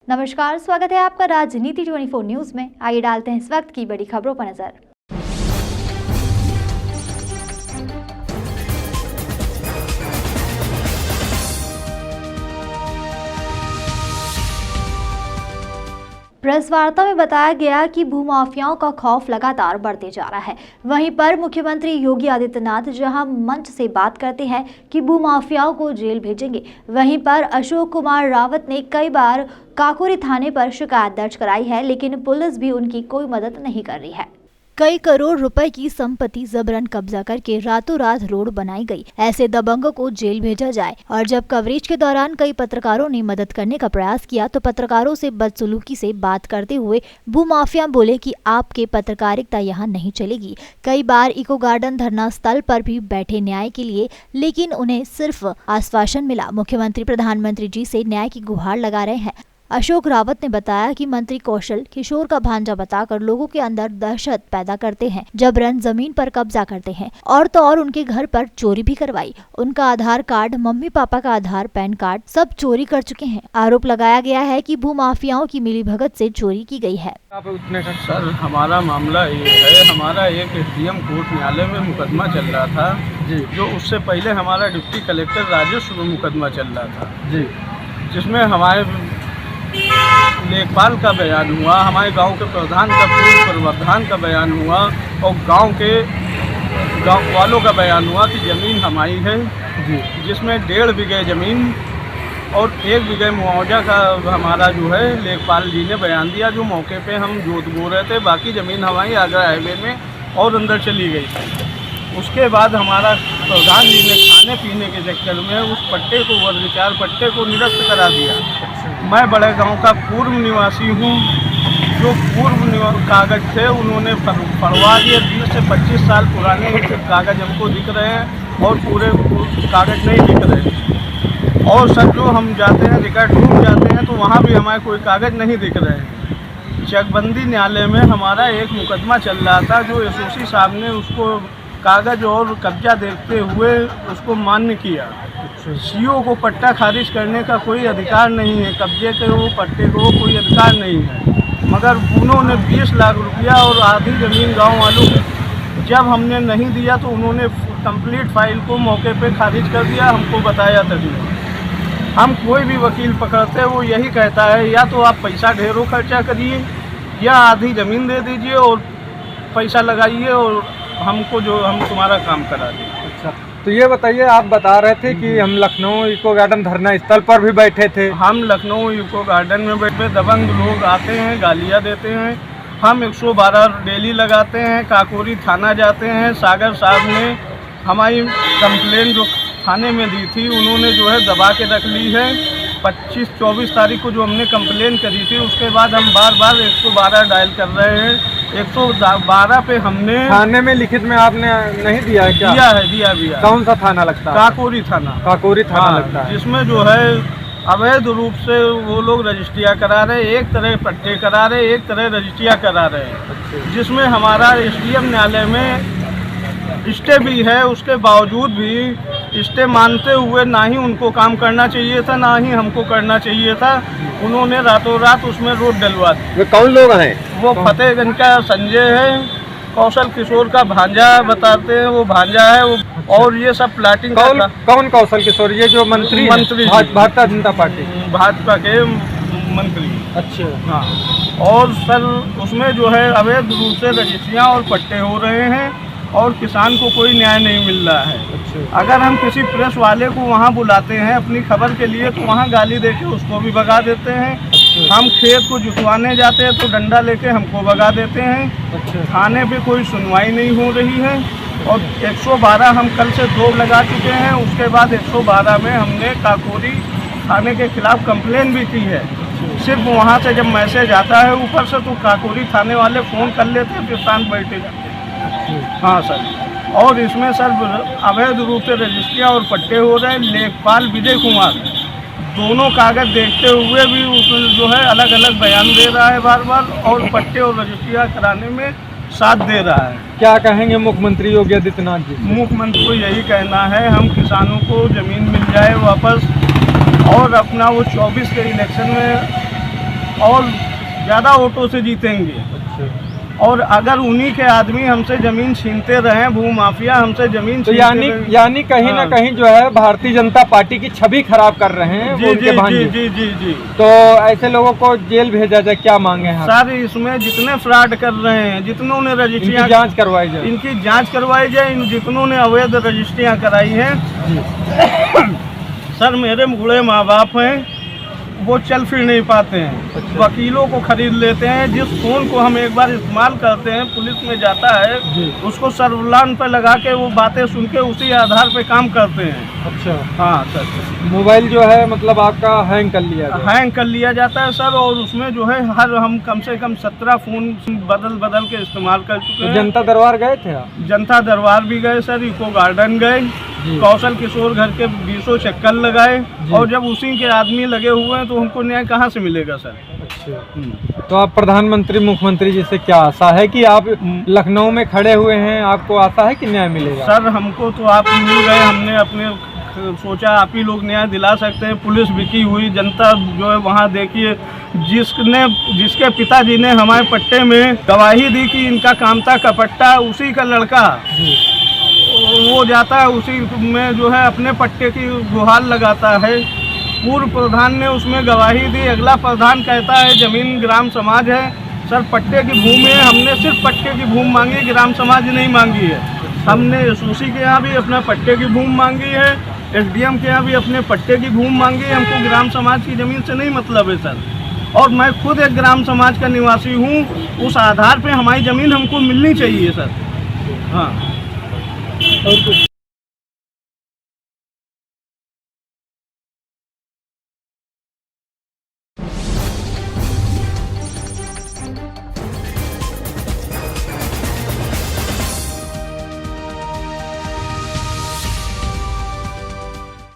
नमस्कार, स्वागत है आपका राजनीति 24 न्यूज में। आइए डालते हैं इस वक्त की बड़ी खबरों पर नजर। प्रेस वार्ता में बताया गया कि भूमाफियाओं का खौफ लगातार बढ़ते जा रहा है। वहीं पर मुख्यमंत्री योगी आदित्यनाथ जहां मंच से बात करते हैं कि भूमाफियाओं को जेल भेजेंगे, वहीं पर अशोक कुमार रावत ने कई बार काकोरी थाने पर शिकायत दर्ज कराई है, लेकिन पुलिस भी उनकी कोई मदद नहीं कर रही है। कई करोड़ रुपए की संपत्ति जबरन कब्जा करके रातों रात रोड बनाई गई। ऐसे दबंगों को जेल भेजा जाए। और जब कवरेज के दौरान कई पत्रकारों ने मदद करने का प्रयास किया तो पत्रकारों से बदसलूकी से बात करते हुए भूमाफिया बोले कि आपके पत्रकारिता यहाँ नहीं चलेगी। कई बार इको गार्डन धरना स्थल पर भी बैठे न्याय के लिए, लेकिन उन्हें सिर्फ आश्वासन मिला। मुख्यमंत्री प्रधानमंत्री जी से न्याय की गुहार लगा रहे हैं। अशोक रावत ने बताया कि मंत्री कौशल किशोर का भांजा बताकर लोगों के अंदर दहशत पैदा करते हैं, जबरन जमीन पर कब्जा करते हैं और तो और उनके घर पर चोरी भी करवाई। उनका आधार कार्ड, मम्मी पापा का आधार, पैन कार्ड सब चोरी कर चुके हैं। आरोप लगाया गया है कि भूमाफियाओं की मिलीभगत से चोरी की गई है। सर, हमारा मामला ये है, हमारा एक एसडीएम कोर्ट न्यायालय में मुकदमा चल रहा था जी, जो उससे पहले हमारा डिप्टी कलेक्टर राजस्व में मुकदमा चल रहा था जी, जिसमें हमारे लेखपाल का बयान हुआ, हमारे गांव के प्रधान का पूर्व प्रधान का बयान हुआ और गांव वालों का बयान हुआ कि ज़मीन हमारी है जी, जिसमें 1.5 बीघे ज़मीन और 1 बीघे मुआवजा का हमारा जो है लेखपाल जी ने बयान दिया, जो मौके पे हम जोत बो रहे थे। बाकी ज़मीन हमारी आगरा हाईवे में और अंदर चली गई थी। उसके बाद हमारा प्रधान जी ने खाने पीने के चक्कर में उस पट्टे को, वर्ग 4 पट्टे को निरस्त करा दिया। मैं बड़े गांव का पूर्व निवासी हूं, जो पूर्व कागज थे उन्होंने पढ़वा दिए। 20 से 25 साल पुराने कागज हमको दिख रहे हैं और पूरे कागज नहीं दिख रहे। और सर, जो हम जाते हैं रिकॉर्ड रूम जाते हैं तो वहाँ भी हमारे कोई कागज नहीं दिख रहे हैं। चकबंदी न्यायालय में हमारा एक मुकदमा चल रहा था, जो एसओसी साहब ने उसको कागज और कब्जा देखते हुए उसको मान्य किया। सीओ को पट्टा खारिज करने का कोई अधिकार नहीं है, कब्जे के वो पट्टे को कोई अधिकार नहीं है, मगर उन्होंने 20 लाख रुपया और आधी ज़मीन गांव वालों को जब हमने नहीं दिया तो उन्होंने कंप्लीट फाइल को मौके पे खारिज कर दिया। हमको बताया तभी हम कोई भी वकील पकड़ते वो यही कहता है, या तो आप पैसा ढेरों खर्चा करिए या आधी ज़मीन दे दीजिए और पैसा लगाइए और हमको जो हम तुम्हारा काम करा दें। अच्छा, तो ये बताइए, आप बता रहे थे कि हम लखनऊ इको गार्डन धरना स्थल पर भी बैठे थे। हम लखनऊ इको गार्डन में बैठे, दबंग लोग आते हैं, गालियाँ देते हैं। हम 112 डेली लगाते हैं, काकोरी थाना जाते हैं। सागर साहब ने हमारी कंप्लेन जो थाने में दी थी उन्होंने जो है दबा के रख ली है। 25-24 तारीख को जो हमने कंप्लेन करी थी, उसके बाद हम बार 112 डायल कर रहे हैं। 112 पे हमने थाने में लिखित में आपने नहीं दिया है क्या? दिया। कौन सा थाना लगता है? काकोरी थाना लगता है, जिसमें जो है अवैध रूप से वो लोग रजिस्ट्रियाँ करा रहे, एक तरह पट्टे करा रहे, एक तरह रजिस्ट्रियाँ करा रहे, जिसमें हमारा एसडीएम न्यायालय में स्टे भी है। उसके बावजूद भी स्टे मानते हुए ना ही उनको काम करना चाहिए था, ना ही हमको करना चाहिए था। उन्होंने रातों रात उसमें रोड डलवा दी। कौन लोग हैं? वो फतेहगंज का संजय है, कौशल किशोर का भांजा बताते हैं, वो भांजा है वो। और ये सब प्लाटिंग कौन कौशल किशोर? ये जो मंत्री भारतीय जनता पार्टी, भाजपा के मंत्री। अच्छा, हाँ। और सर, उसमें जो है अवैध रूप से रजिस्ट्रियाँ और पट्टे हो रहे हैं और किसान को कोई न्याय नहीं मिल रहा है। अच्छा। अगर हम किसी प्रेस वाले को वहाँ बुलाते हैं अपनी खबर के लिए तो वहाँ गाली देके उसको भी भगा देते हैं। अच्छा। हम खेत को जुतवाने जाते हैं तो डंडा लेके हमको भगा देते हैं। अच्छा। थाने पे कोई सुनवाई नहीं हो रही है और 112 हम कल से 2 लगा चुके हैं। उसके बाद 112 में हमने काकोरी थाने के खिलाफ कंप्लेन भी की है। सिर्फ वहाँ से जब मैसेज आता है ऊपर से तो काकोरी थाने वाले फ़ोन कर लेते हैं, फिर शांत बैठे जाते हैं। हाँ सर, और इसमें सर अवैध रूप से रजिस्ट्रियाँ और पट्टे हो रहे हैं। लेखपाल विजय कुमार दोनों कागज देखते हुए भी उसमें जो है अलग अलग बयान दे रहा है बार और पट्टे और रजिस्ट्रियाँ कराने में साथ दे रहा है। क्या कहेंगे मुख्यमंत्री योगी आदित्यनाथ जी? मुख्यमंत्री को यही कहना है, हम किसानों को ज़मीन मिल जाए वापस और अपना वो 24 के इलेक्शन में और ज़्यादा वोटों से जीतेंगे। और अगर उन्हीं के आदमी हमसे जमीन छीनते रहे, भूमाफिया हमसे जमीन तो छीनते रहे, यानी कहीं ना कहीं जो है भारतीय जनता पार्टी की छवि खराब कर रहे हैं वो जी उनके जी भांजे। जी जी जी जी। तो ऐसे लोगों को जेल भेजा जाए, क्या मांगे हैं आप? सर इसमें जितने फ्रॉड कर रहे हैं, जितनों ने रजिस्ट्रियाँ, इनकी जांच करवाई जाए। इनकी जांच करवाई जाए, जितनों ने अवैध रजिस्ट्रियाँ कराई हैं। सर मेरे बूढ़े माँ बाप हैं, वो चल फिर नहीं पाते हैं। अच्छा। वकीलों को खरीद लेते हैं। जिस फ़ोन को हम एक बार इस्तेमाल करते हैं, पुलिस में जाता है, उसको सर्विलांस पे लगा के वो बातें सुन के उसी आधार पे काम करते हैं। अच्छा। हाँ सर। मोबाइल जो है मतलब आपका हैंग कर लिया गया। हैंग कर लिया जाता है सर, और उसमें जो है हम कम से कम 17 फ़ोन बदल के इस्तेमाल कर चुके तो हैं। जनता दरबार गए थे आप? जनता दरबार भी गए सर, इको गार्डन गए, कौशल किशोर घर के 20 चक्कर लगाए, और जब उसी के आदमी लगे हुए हैं तो उनको न्याय कहाँ से मिलेगा सर? अच्छा। तो आप प्रधानमंत्री मुख्यमंत्री जी से क्या आशा है कि आप लखनऊ में खड़े हुए हैं, आपको आशा है कि न्याय मिलेगा? सर हमको तो आप मिल गए, हमने अपने सोचा आप ही लोग न्याय दिला सकते हैं। पुलिस बिकी हुई, जनता जो है वहाँ देखिए, जिसके पिताजी ने हमारे पट्टे में गवाही दी कि इनका काम था कपट्टा, उसी का लड़का वो जाता है उसी में जो है अपने पट्टे की गुहार लगाता है। पूर्व प्रधान ने उसमें गवाही दी, अगला प्रधान कहता है जमीन ग्राम समाज है। सर पट्टे की भूमि है, हमने सिर्फ पट्टे की भूमि मांगी, ग्राम समाज नहीं मांगी है। हमने एसओसी के यहाँ भी अपना पट्टे की भूमि मांगी है, एसडीएम के यहाँ भी अपने पट्टे की भूमि मांगी है। हमको ग्राम समाज की ज़मीन से नहीं मतलब है सर, और मैं खुद एक ग्राम समाज का निवासी हूँ। उस आधार पे हमारी ज़मीन हमको मिलनी चाहिए सर। हाँ। और कुछ